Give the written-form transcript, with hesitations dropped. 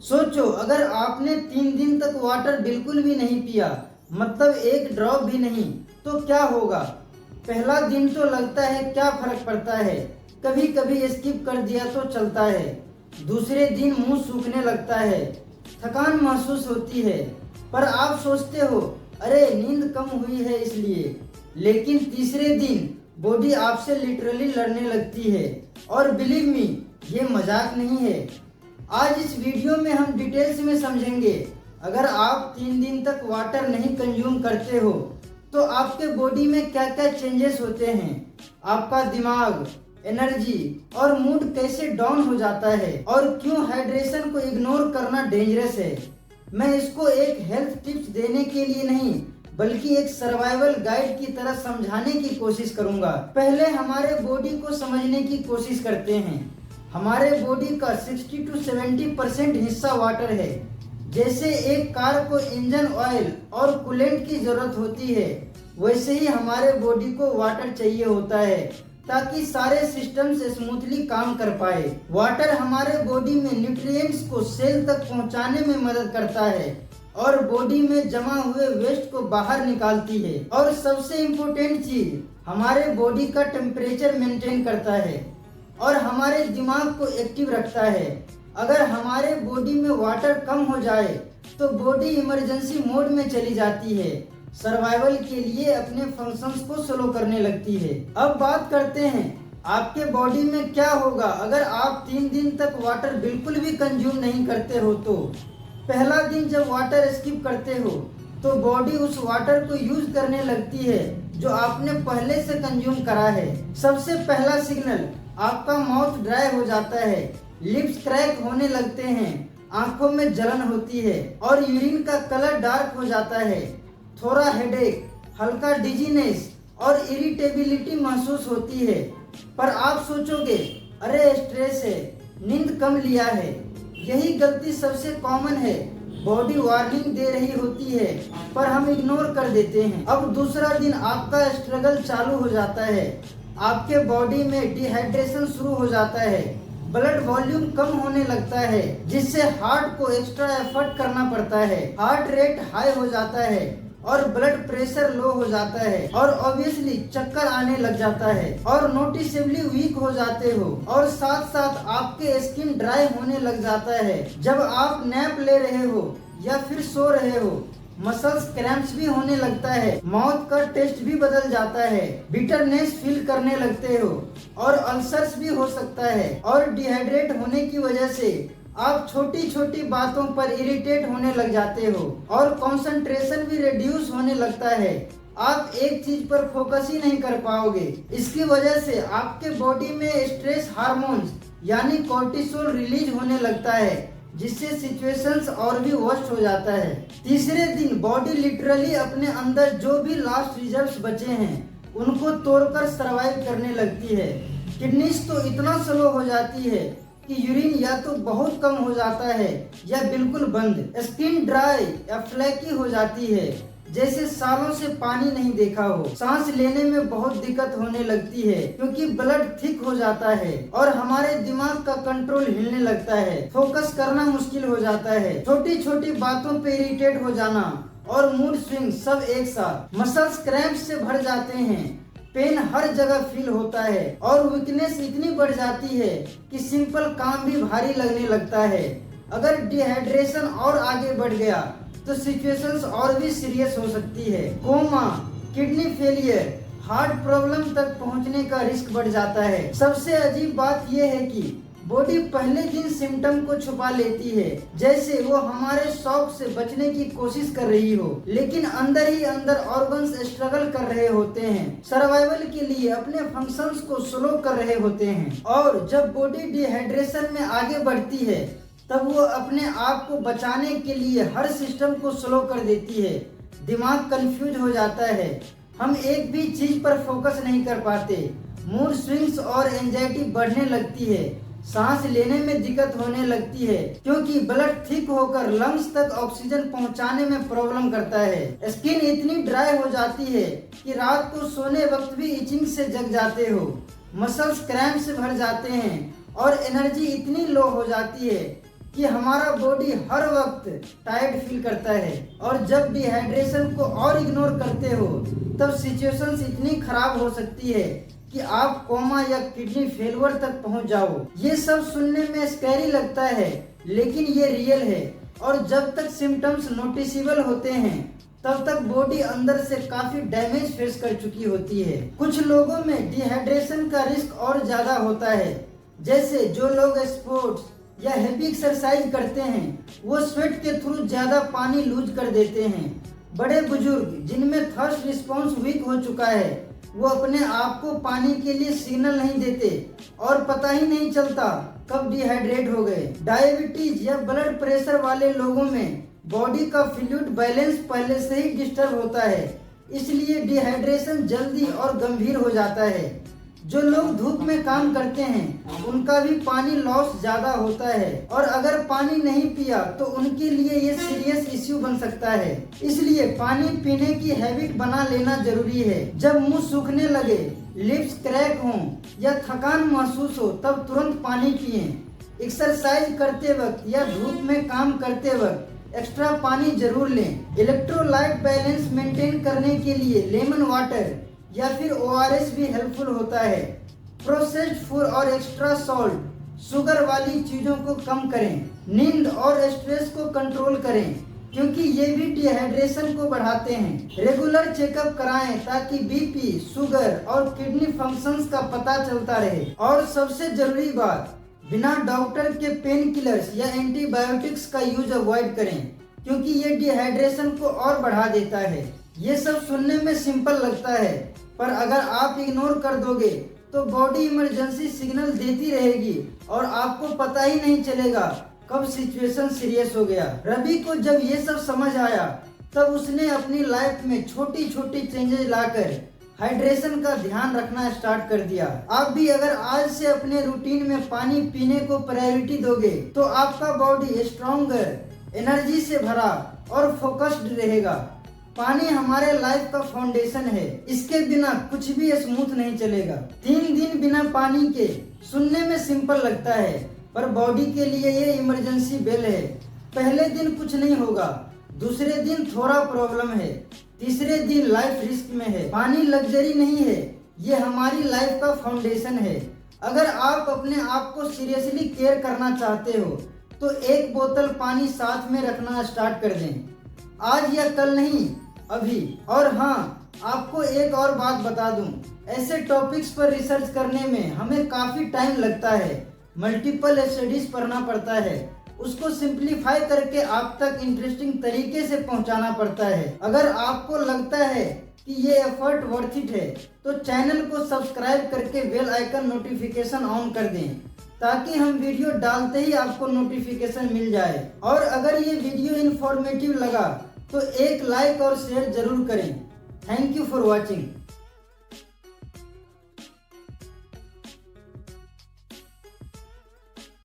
सोचो, अगर आपने 3 दिन तक वाटर बिल्कुल भी नहीं पिया, मतलब एक ड्रॉप भी नहीं, तो क्या होगा। पहला दिन तो लगता है क्या फर्क पड़ता है, कभी कभी स्किप कर दिया तो चलता है। दूसरे दिन मुंह सूखने लगता है, थकान महसूस होती है, पर आप सोचते हो अरे नींद कम हुई है इसलिए। लेकिन तीसरे दिन बॉडी आपसे लिटरली लड़ने लगती है, और बिलीव मी, ये मजाक नहीं है। आज इस वीडियो में हम डिटेल्स में समझेंगे, अगर आप 3 दिन तक वाटर नहीं कंज्यूम करते हो तो आपके बॉडी में क्या क्या चेंजेस होते हैं, आपका दिमाग, एनर्जी और मूड कैसे डाउन हो जाता है, और क्यों हाइड्रेशन को इग्नोर करना डेंजरस है। मैं इसको एक हेल्थ टिप्स देने के लिए नहीं, बल्कि एक सर्वाइवल गाइड की तरह समझाने की कोशिश करूंगा। पहले हमारे बॉडी को समझने की कोशिश करते हैं। हमारे बॉडी का 60 to 70% हिस्सा वाटर है। जैसे एक कार को इंजन ऑयल और कूलेंट की जरूरत होती है, वैसे ही हमारे बॉडी को वाटर चाहिए होता है ताकि सारे सिस्टम्स स्मूथली काम कर पाए। वाटर हमारे बॉडी में न्यूट्रिएंट्स को सेल तक पहुंचाने में मदद करता है और बॉडी में जमा हुए वेस्ट को बाहर निकालती है। और सबसे इम्पोर्टेंट चीज, हमारे बॉडी का टेम्परेचर मेंटेन करता है और हमारे दिमाग को एक्टिव रखता है। अगर हमारे बॉडी में वाटर कम हो जाए तो बॉडी इमरजेंसी मोड में चली जाती है, सर्वाइवल के लिए अपने फंक्शंस को स्लो करने लगती है। अब बात करते हैं आपके बॉडी में क्या होगा अगर आप 3 दिन तक वाटर बिल्कुल भी कंज्यूम नहीं करते हो तो। पहला दिन जब वाटर स्किप करते हो तो बॉडी उस वाटर को यूज करने लगती है जो आपने पहले से कंज्यूम करा है। सबसे पहला सिग्नल, आपका माउथ ड्राई हो जाता है, लिप्स क्रैक होने लगते हैं, आंखों में जलन होती है और यूरिन का कलर डार्क हो जाता है। थोड़ा हेडेक, हल्का डिजीनेस और इरिटेबिलिटी महसूस होती है। पर आप सोचोगे अरे स्ट्रेस है, नींद कम लिया है। यही गलती सबसे कॉमन है। बॉडी वार्निंग दे रही होती है पर हम इग्नोर कर देते हैं। अब दूसरा दिन आपका स्ट्रगल चालू हो जाता है। आपके बॉडी में डिहाइड्रेशन शुरू हो जाता है, ब्लड वॉल्यूम कम होने लगता है जिससे हार्ट को एक्स्ट्रा एफर्ट करना पड़ता है, हार्ट रेट हाई हो जाता है और ब्लड प्रेशर लो हो जाता है और ऑब्वियसली चक्कर आने लग जाता है और नोटिसेबली वीक हो जाते हो और साथ साथ आपके स्किन ड्राई होने लग जाता है। जब आप नैप ले रहे हो या फिर सो रहे हो, मसल्स क्रैम्प्स भी होने लगता है, माउथ का टेस्ट भी बदल जाता है, बिटरनेस फील करने लगते हो और अल्सर्स भी हो सकता है। और डिहाइड्रेट होने की वजह से आप छोटी छोटी बातों पर इरिटेट होने लग जाते हो और कंसंट्रेशन भी रिड्यूस होने लगता है। आप एक चीज पर फोकस ही नहीं कर पाओगे। इसकी वजह से आपके बॉडी में स्ट्रेस हार्मोन्स यानी कॉर्टिसोल रिलीज होने लगता है, जिससे सिचुएशंस और भी वर्स्ट हो जाता है। तीसरे दिन बॉडी लिटरली अपने अंदर जो भी लास्ट रिजर्व्स बचे हैं उनको तोड़कर सरवाइव करने लगती है। किडनीज तो इतना स्लो हो जाती है कि यूरिन या तो बहुत कम हो जाता है या बिल्कुल बंद। स्किन ड्राई या फ्लैकी हो जाती है, जैसे सालों से पानी नहीं देखा हो। सांस लेने में बहुत दिक्कत होने लगती है क्योंकि ब्लड थिक हो जाता है और हमारे दिमाग का कंट्रोल हिलने लगता है, फोकस करना मुश्किल हो जाता है, छोटी छोटी बातों पे इरिटेट हो जाना और मूड स्विंग सब एक साथ। मसल्स क्रैम्प से भर जाते हैं, पेन हर जगह फील होता है और वीकनेस इतनी बढ़ जाती है कि सिंपल काम भी भारी लगने लगता है। अगर डिहाइड्रेशन और आगे बढ़ गया तो सिचुएशंस और भी सीरियस हो सकती है। Coma, kidney failure, heart problem तक पहुंचने का रिस्क बढ़ जाता है। सबसे अजीब बात यह है कि बॉडी पहले दिन सिम्टम को छुपा लेती है, जैसे वो हमारे शौक से बचने की कोशिश कर रही हो, लेकिन अंदर ही अंदर ऑर्गन्स स्ट्रगल कर रहे होते हैं, सर्वाइवल के लिए अपने फंक्शंस को स्लो कर रहे होते हैं। और जब बॉडी डिहाइड्रेशन में आगे बढ़ती है तब वो अपने आप को बचाने के लिए हर सिस्टम को स्लो कर देती है। दिमाग कंफ्यूज हो जाता है, हम एक भी चीज पर फोकस नहीं कर पाते, मूड स्विंग्स और एंजाइटी बढ़ने लगती है, सांस लेने में दिक्कत होने लगती है क्योंकि ब्लड थिक होकर लंग्स तक ऑक्सीजन पहुंचाने में प्रॉब्लम करता है। स्किन इतनी ड्राई हो जाती है कि रात को सोने वक्त भी इचिंग से जग जाते हो, मसल्स क्रैम्प से भर जाते हैं और एनर्जी इतनी लो हो जाती है कि हमारा बॉडी हर वक्त टायर्ड फील करता है और जब डिहाइड्रेशन को और इग्नोर करते हो तब सिचुएशंस इतनी खराब हो सकती है कि आप कोमा या किडनी फेलियर तक पहुंच जाओ। ये सब सुनने में स्कैरी लगता है लेकिन ये रियल है और जब तक सिम्टम्स नोटिसेबल होते हैं तब तक बॉडी अंदर से काफी डैमेज फेस कर चुकी होती है। कुछ लोगों में डिहाइड्रेशन का रिस्क और ज्यादा होता है, जैसे जो लोग स्पोर्ट्स या हेवी एक्सरसाइज करते हैं वो स्वेट के थ्रू ज्यादा पानी लूज कर देते हैं। बड़े बुजुर्ग जिनमें थर्स्ट रिस्पॉन्स वीक हो चुका है वो अपने आप को पानी के लिए सिग्नल नहीं देते और पता ही नहीं चलता कब डिहाइड्रेट हो गए। डायबिटीज या ब्लड प्रेशर वाले लोगों में बॉडी का फ्लूइड बैलेंस पहले से ही डिस्टर्ब होता है, इसलिए डिहाइड्रेशन जल्दी और गंभीर हो जाता है। जो लोग धूप में काम करते हैं उनका भी पानी लॉस ज्यादा होता है और अगर पानी नहीं पिया तो उनके लिए ये सीरियस इश्यू बन सकता है। इसलिए पानी पीने की हैबिट बना लेना जरूरी है। जब मुंह सूखने लगे, लिप्स क्रैक हों या थकान महसूस हो तब तुरंत पानी पिएं। एक्सरसाइज करते वक्त या धूप में काम करते वक्त एक्स्ट्रा पानी जरूर लें। इलेक्ट्रोलाइट बैलेंस मेंटेन करने के लिए लेमन वाटर या फिर ORS भी हेल्पफुल होता है। प्रोसेस्ड फूड और एक्स्ट्रा सॉल्ट, शुगर वाली चीजों को कम करें। नींद और स्ट्रेस को कंट्रोल करें क्योंकि ये भी डिहाइड्रेशन को बढ़ाते हैं। रेगुलर चेकअप कराएं ताकि बीपी, शुगर और किडनी फंक्शंस का पता चलता रहे। और सबसे जरूरी बात, बिना डॉक्टर के पेन किलर्स या एंटीबायोटिक्स का यूज अवॉइड करें क्योंकि ये डिहाइड्रेशन को और बढ़ा देता है। ये सब सुनने में सिंपल लगता है पर अगर आप इग्नोर कर दोगे तो बॉडी इमरजेंसी सिग्नल देती रहेगी और आपको पता ही नहीं चलेगा कब सिचुएशन सीरियस हो गया। रवि को जब ये सब समझ आया तब उसने अपनी लाइफ में छोटी छोटी चेंजेस लाकर हाइड्रेशन का ध्यान रखना स्टार्ट कर दिया। आप भी अगर आज से अपने रूटीन में पानी पीने को प्रायोरिटी दोगे तो आपका बॉडी स्ट्रॉन्गर, एनर्जी से भरा और फोकस्ड रहेगा। पानी हमारे लाइफ का फाउंडेशन है, इसके बिना कुछ भी स्मूथ नहीं चलेगा। 3 दिन बिना पानी के सुनने में सिंपल लगता है पर बॉडी के लिए ये इमरजेंसी बेल है। पहले दिन कुछ नहीं होगा, दूसरे दिन थोड़ा प्रॉब्लम है, तीसरे दिन लाइफ रिस्क में है। पानी लग्जरी नहीं है, ये हमारी लाइफ का फाउंडेशन है। अगर आप अपने आप को सीरियसली केयर करना चाहते हो तो 1 बोतल पानी साथ में रखना स्टार्ट कर दें, आज या कल नहीं, अभी। और हाँ, आपको एक और बात बता दूं, ऐसे टॉपिक्स पर रिसर्च करने में हमें काफी टाइम लगता है, मल्टीपल स्टडीज पढ़ना पड़ता है, उसको सिंप्लीफाई करके आप तक इंटरेस्टिंग तरीके से पहुंचाना पड़ता है। अगर आपको लगता है कि ये एफर्ट वर्थ इट है तो चैनल को सब्सक्राइब करके बेल आइकन नोटिफिकेशन ऑन कर दें ताकि हम वीडियो डालते ही आपको नोटिफिकेशन मिल जाए। और अगर ये वीडियो इन्फॉर्मेटिव लगा तो एक लाइक और शेयर जरूर करें। Thank you for watching.